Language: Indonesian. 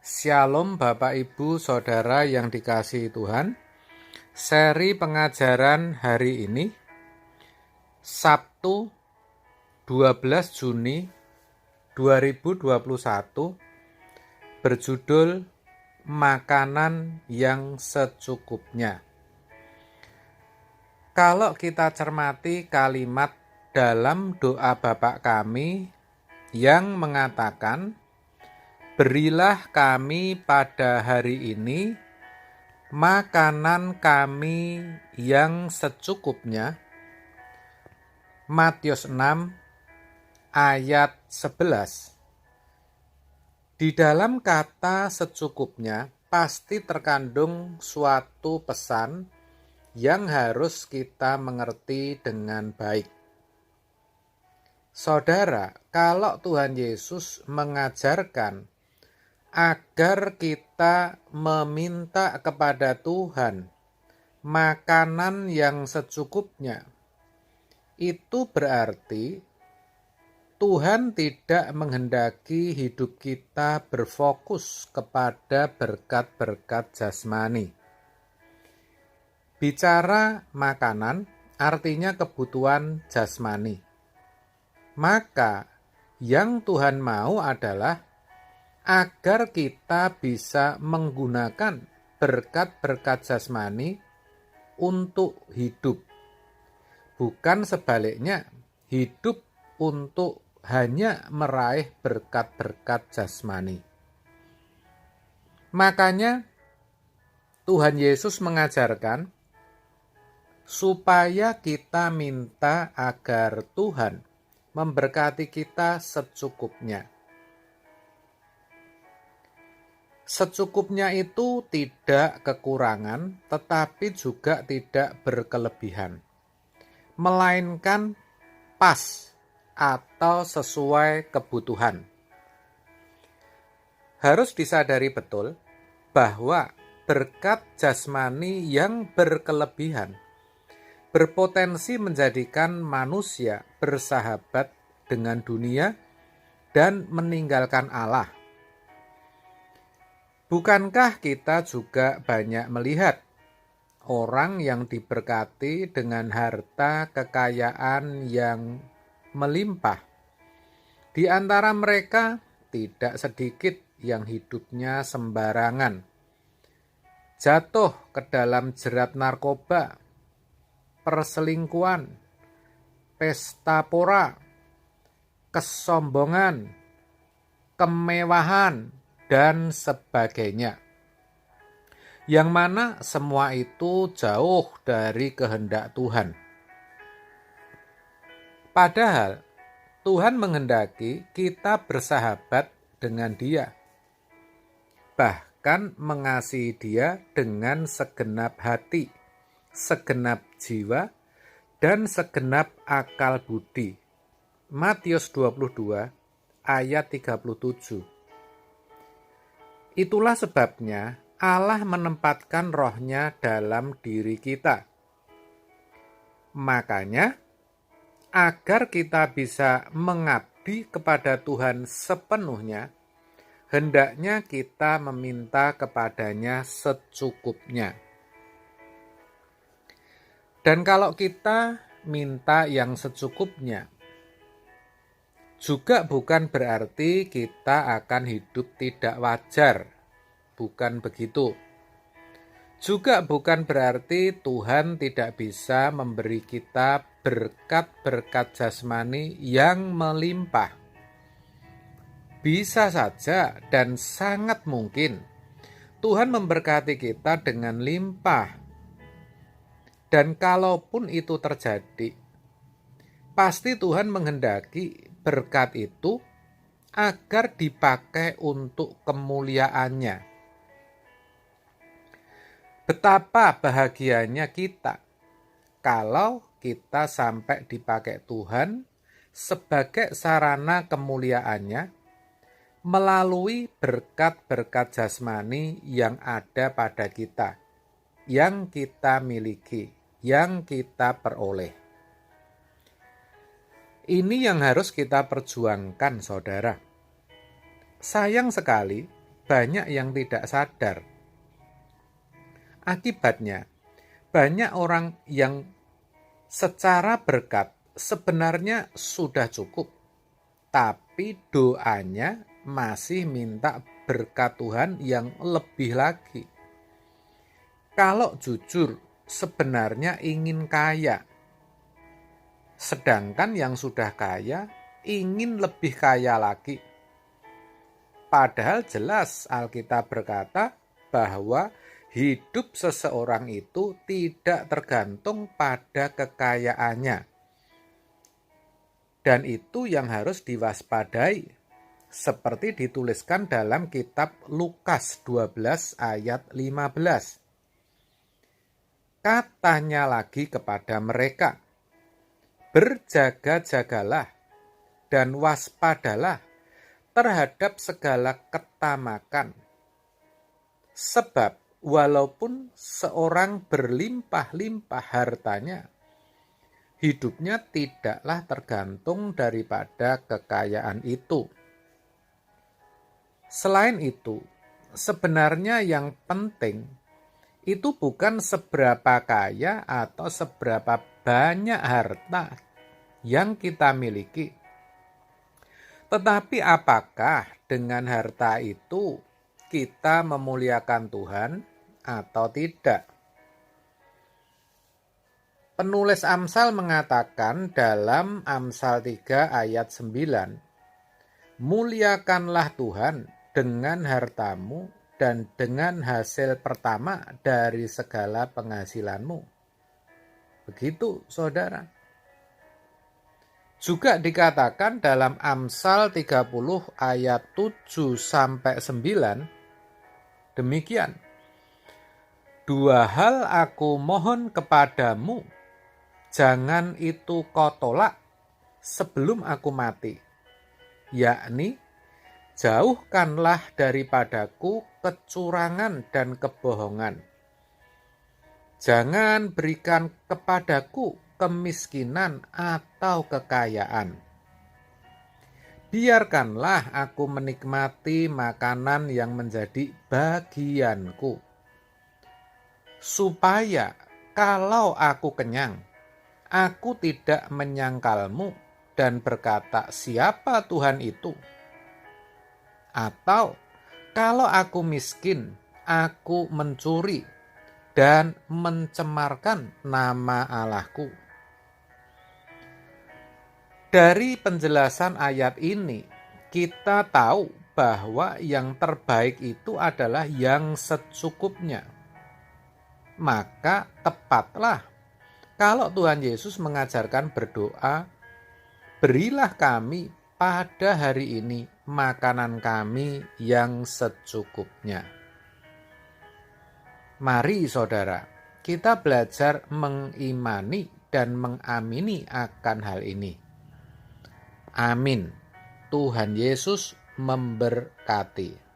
Shalom Bapak Ibu Saudara yang dikasihi Tuhan. Seri pengajaran hari ini Sabtu 12 Juni 2021 berjudul Makanan yang Secukupnya. Kalau kita cermati kalimat dalam doa Bapa kami yang mengatakan, "Berilah kami pada hari ini makanan kami yang secukupnya." Matius 6 ayat 11. Di dalam kata secukupnya pasti terkandung suatu pesan yang harus kita mengerti dengan baik. Saudara, kalau Tuhan Yesus mengajarkan agar kita meminta kepada Tuhan makanan yang secukupnya, itu berarti Tuhan tidak menghendaki hidup kita berfokus kepada berkat-berkat jasmani. Bicara makanan artinya kebutuhan jasmani. Maka yang Tuhan mau adalah agar kita bisa menggunakan berkat-berkat jasmani untuk hidup. Bukan sebaliknya, hidup untuk hanya meraih berkat-berkat jasmani. Makanya Tuhan Yesus mengajarkan supaya kita minta agar Tuhan memberkati kita secukupnya. Secukupnya itu tidak kekurangan, tetapi juga tidak berkelebihan, melainkan pas atau sesuai kebutuhan. Harus disadari betul bahwa berkat jasmani yang berkelebihan berpotensi menjadikan manusia bersahabat dengan dunia dan meninggalkan Allah. Bukankah kita juga banyak melihat orang yang diberkati dengan harta kekayaan yang melimpah? Di antara mereka tidak sedikit yang hidupnya sembarangan, jatuh ke dalam jerat narkoba, perselingkuhan, pesta pora, kesombongan, kemewahan, dan sebagainya. Yang mana semua itu jauh dari kehendak Tuhan. Padahal Tuhan menghendaki kita bersahabat dengan Dia, bahkan mengasihi Dia dengan segenap hati, segenap jiwa, dan segenap akal budi. Matius 22 ayat 37. Itulah sebabnya Allah menempatkan roh-Nya dalam diri kita. Makanya, agar kita bisa mengabdi kepada Tuhan sepenuhnya, hendaknya kita meminta kepadanya secukupnya. Dan kalau kita minta yang secukupnya, juga bukan berarti kita akan hidup tidak wajar. Bukan begitu. Juga bukan berarti Tuhan tidak bisa memberi kita berkat-berkat jasmani yang melimpah. Bisa saja dan sangat mungkin Tuhan memberkati kita dengan limpah. Dan kalaupun itu terjadi, pasti Tuhan menghendaki berkat itu agar dipakai untuk kemuliaannya. Betapa bahagianya kita kalau kita sampai dipakai Tuhan sebagai sarana kemuliaannya melalui berkat-berkat jasmani yang ada pada kita, yang kita miliki, yang kita peroleh. Ini yang harus kita perjuangkan, saudara. Sayang sekali banyak yang tidak sadar. Akibatnya, banyak orang yang secara berkat sebenarnya sudah cukup, tapi doanya masih minta berkat Tuhan yang lebih lagi. Kalau jujur, sebenarnya ingin kaya, sedangkan yang sudah kaya ingin lebih kaya lagi. Padahal jelas Alkitab berkata bahwa hidup seseorang itu tidak tergantung pada kekayaannya. Dan itu yang harus diwaspadai, seperti dituliskan dalam kitab Lukas 12 ayat 15. Katanya lagi kepada mereka, berjaga-jagalah dan waspadalah terhadap segala ketamakan. Sebab walaupun seorang berlimpah-limpah hartanya, hidupnya tidaklah tergantung daripada kekayaan itu. Selain itu, sebenarnya yang penting itu bukan seberapa kaya atau seberapa banyak harta yang kita miliki, tetapi apakah dengan harta itu kita memuliakan Tuhan atau tidak? Penulis Amsal mengatakan dalam Amsal 3 ayat 9, muliakanlah Tuhan dengan hartamu dan dengan hasil pertama dari segala penghasilanmu. Begitu, saudara. Juga dikatakan dalam Amsal 30 ayat 7-9, demikian. Dua hal aku mohon kepadamu, jangan itu kau tolak sebelum aku mati, yakni jauhkanlah daripadaku kecurangan dan kebohongan. Jangan berikan kepadaku kemiskinan atau kekayaan. Biarkanlah aku menikmati makanan yang menjadi bagianku, supaya kalau aku kenyang, aku tidak menyangkalmu dan berkata, siapa Tuhan itu? Atau kalau aku miskin, aku mencuri dan mencemarkan nama Allahku. Dari penjelasan ayat ini, kita tahu bahwa yang terbaik itu adalah yang secukupnya. Maka tepatlah kalau Tuhan Yesus mengajarkan berdoa, berilah kami pada hari ini makanan kami yang secukupnya. Mari saudara, kita belajar mengimani dan mengamini akan hal ini. Amin. Tuhan Yesus memberkati.